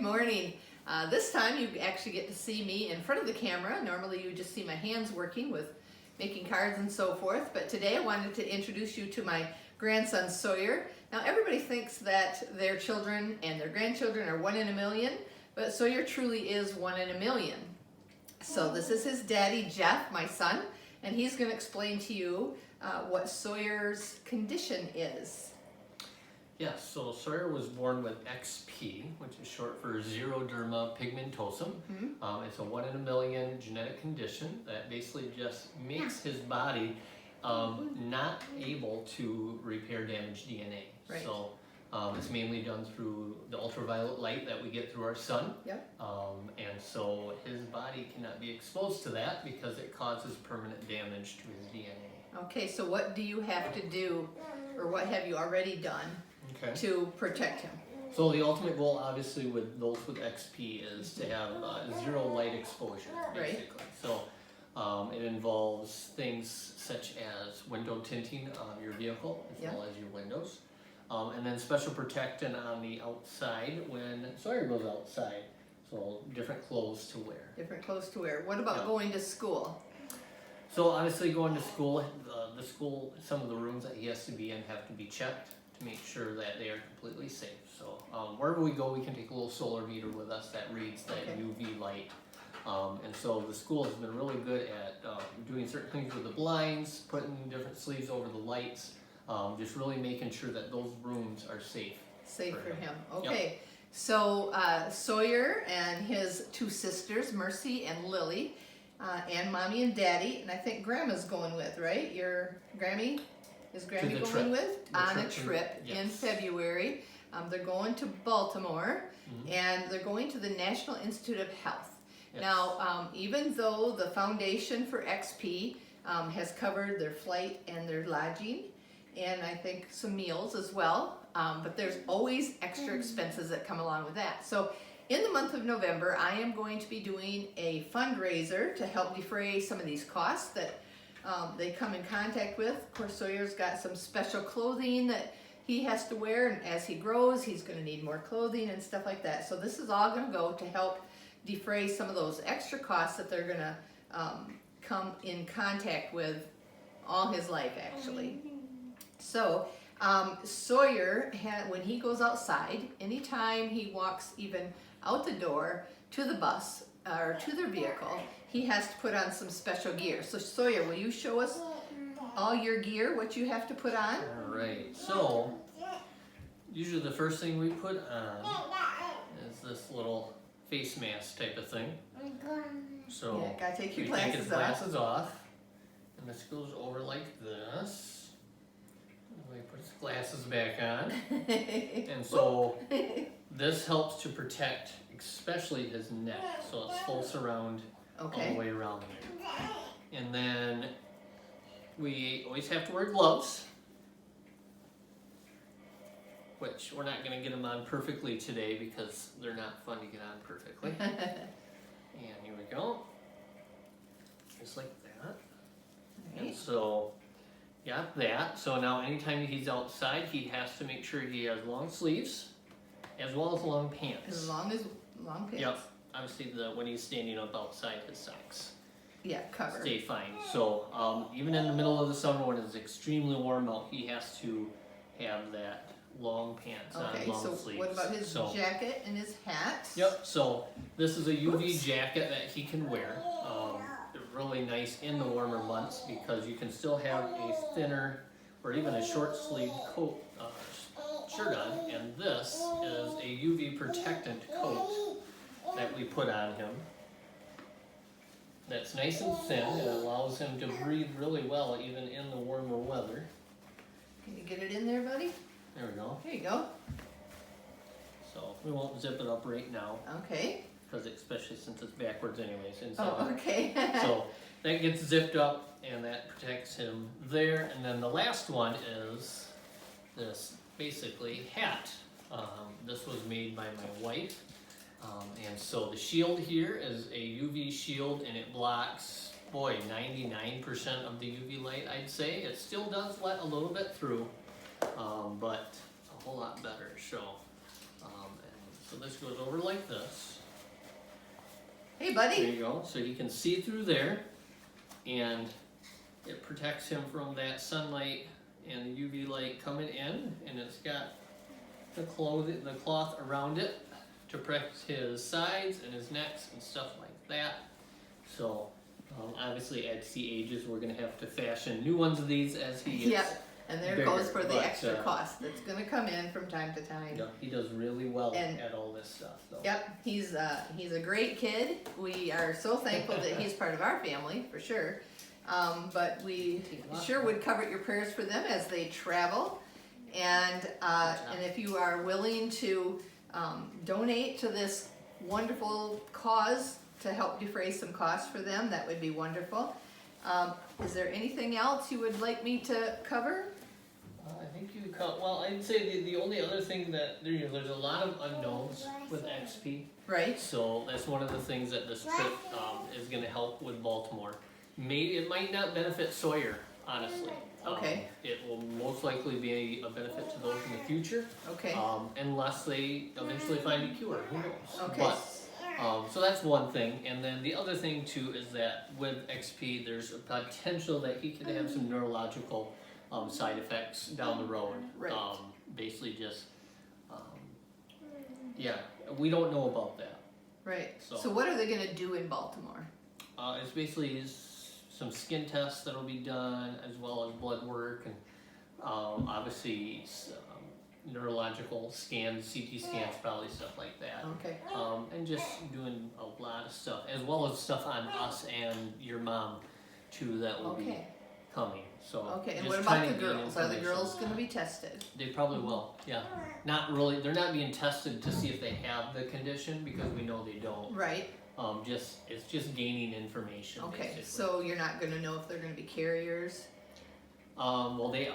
morning. This time you actually get to see me in front of the camera. Normally you just see my hands working with making cards and so forth, but today I wanted to introduce you to my grandson Sawyer. Now everybody thinks that their children and their grandchildren are 1 in a million, but Sawyer truly is 1 in a million. So this is his daddy Jeff, my son, and he's going to explain to you what Sawyer's condition is. Yes, so Sawyer was born with XP, which is short for Xeroderma Pigmentosum. It's a 1 in a million genetic condition that basically just makes his body not able to repair damaged DNA. Right. So it's mainly done through the ultraviolet light that we get through our sun. Yep. And so his body cannot be exposed to that because it causes permanent damage to his DNA. Okay, so what do you have to do, or what have you already done to protect him? So the ultimate goal, obviously, with those with XP is to have zero light exposure, basically. Right. So it involves things such as window tinting on your vehicle as well as your windows. And then special protectant on the outside when Sawyer goes outside. So different clothes to wear. Different clothes to wear. What about going to school? So obviously going to school, the school, some of the rooms that he has to be in have to be checked to make sure that they are completely safe. So wherever we go, we can take a little solar meter with us that reads that UV light. And so the school has been really good at doing certain things with the blinds, putting different sleeves over the lights, just really making sure that those rooms are safe. Safe for him. Okay. Yep. So Sawyer and his 2 sisters, Mercy and Lily, and Mommy and Daddy, and I think Grandma's going with, right? Your Grammy? Is Grammy going with? On a trip in February. They're going to Baltimore, and they're going to the National Institute of Health. Yes. Now, even though the Foundation for XP has covered their flight and their lodging, and I think some meals as well, but there's always extra expenses that come along with that. So in the month of November, I am going to be doing a fundraiser to help defray some of these costs that they come in contact with. Of course, Sawyer's got some special clothing that he has to wear, and as he grows, he's going to need more clothing and stuff like that. So this is all going to go to help defray some of those extra costs that they're going to come in contact with all his life, actually. So Sawyer, when he goes outside, anytime he walks even out the door to the bus or to their vehicle, he has to put on some special gear. So Sawyer, will you show us all your gear, what you have to put on? All right, so usually the first thing we put on is this little face mask type of thing. So gotta take your take his glasses off, and this goes over like this. We put his glasses back on, and so this helps to protect especially his neck, so it's full surround all the way around there. And then we always have to wear gloves, which we're not going to get them on perfectly today because they're not fun to get on perfectly. And here we go, just like that. And so got that. So now anytime he's outside, he has to make sure he has long sleeves as well as long pants. As long as long pants? Yep. Obviously when he's standing up outside, his socks cover. Stay fine. So even in the middle of the summer when it's extremely warm out, he has to have that long pants on, long sleeves. What about his jacket and his hat? Yep. So this is a UV jacket that he can wear. Really nice in the warmer months because you can still have a thinner or even a short sleeve coat shirt on, and this is a UV protectant coat that we put on him that's nice and thin and allows him to breathe really well even in the warmer weather. Can you get it in there, buddy? There we go. There you go. So we won't zip it up right now. Okay. Because especially since it's backwards anyways inside. Oh, okay. So that gets zipped up and that protects him there. And then the last one is this basically hat. This was made by my wife. And so the shield here is a UV shield and it blocks, 99% of the UV light, I'd say. It still does let a little bit through, but a whole lot better. So this goes over like this. Hey, There buddy. you go. So he can see through there, and it protects him from that sunlight and the UV light coming in, and it's got the cloth around it to protect his sides and his necks and stuff like that. So obviously as he ages, we're gonna have to fashion new ones of these as he gets. Yep. And there bigger, goes for the but, extra cost that's gonna come in from time to time. Yeah, he does really well And- at all this stuff. Though. Yep, he's a great kid. We are so thankful that he's part of our family, for sure. But we sure would covet your prayers for them as they travel. And if you are willing to donate to this wonderful cause to help defray some costs for them, that would be wonderful. Is there anything else you would like me to cover? I think you well, I'd say the only other thing that there's a lot of unknowns with XP. Right. So that's one of the things that this trip is going to help with Baltimore. It might not benefit Sawyer, honestly. Okay. It will most likely be a benefit to those in the future. Okay. Unless they eventually find a cure. Who knows? Okay. But, so that's one thing. And then the other thing too is that with XP, there's a potential that he could have some neurological side effects down the road. Right. Basically just, yeah, we don't know about that. Right. So- So what are they gonna do in Baltimore? It's basically some skin tests that'll be done, as well as blood work, and obviously neurological scans, CT scans, probably stuff like that. Okay. And just doing a lot of stuff, as well as stuff on us and your mom too that will be Okay. coming. So Okay. And just what about trying the to gain girls? Are the information. girls gonna be tested? They probably will. Yeah. Not really. They're not being tested to see if they have the condition because we know they don't. Right. It's just gaining information. Okay. Basically. So you're not gonna know if they're gonna be carriers Well, we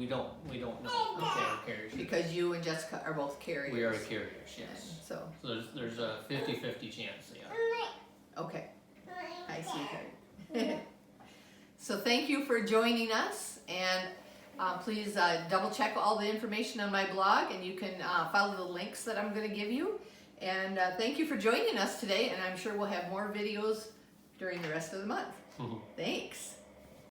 don't know if they are carriers. because you and Jessica are both carriers. We are carriers, And yes. so So there's a 50-50 chance they are. okay. I see. So thank you for joining us, and please double check all the information on my blog, and you can follow the links that I'm going to give you. And thank you for joining us today, and I'm sure we'll have more videos during the rest of the month. Thanks.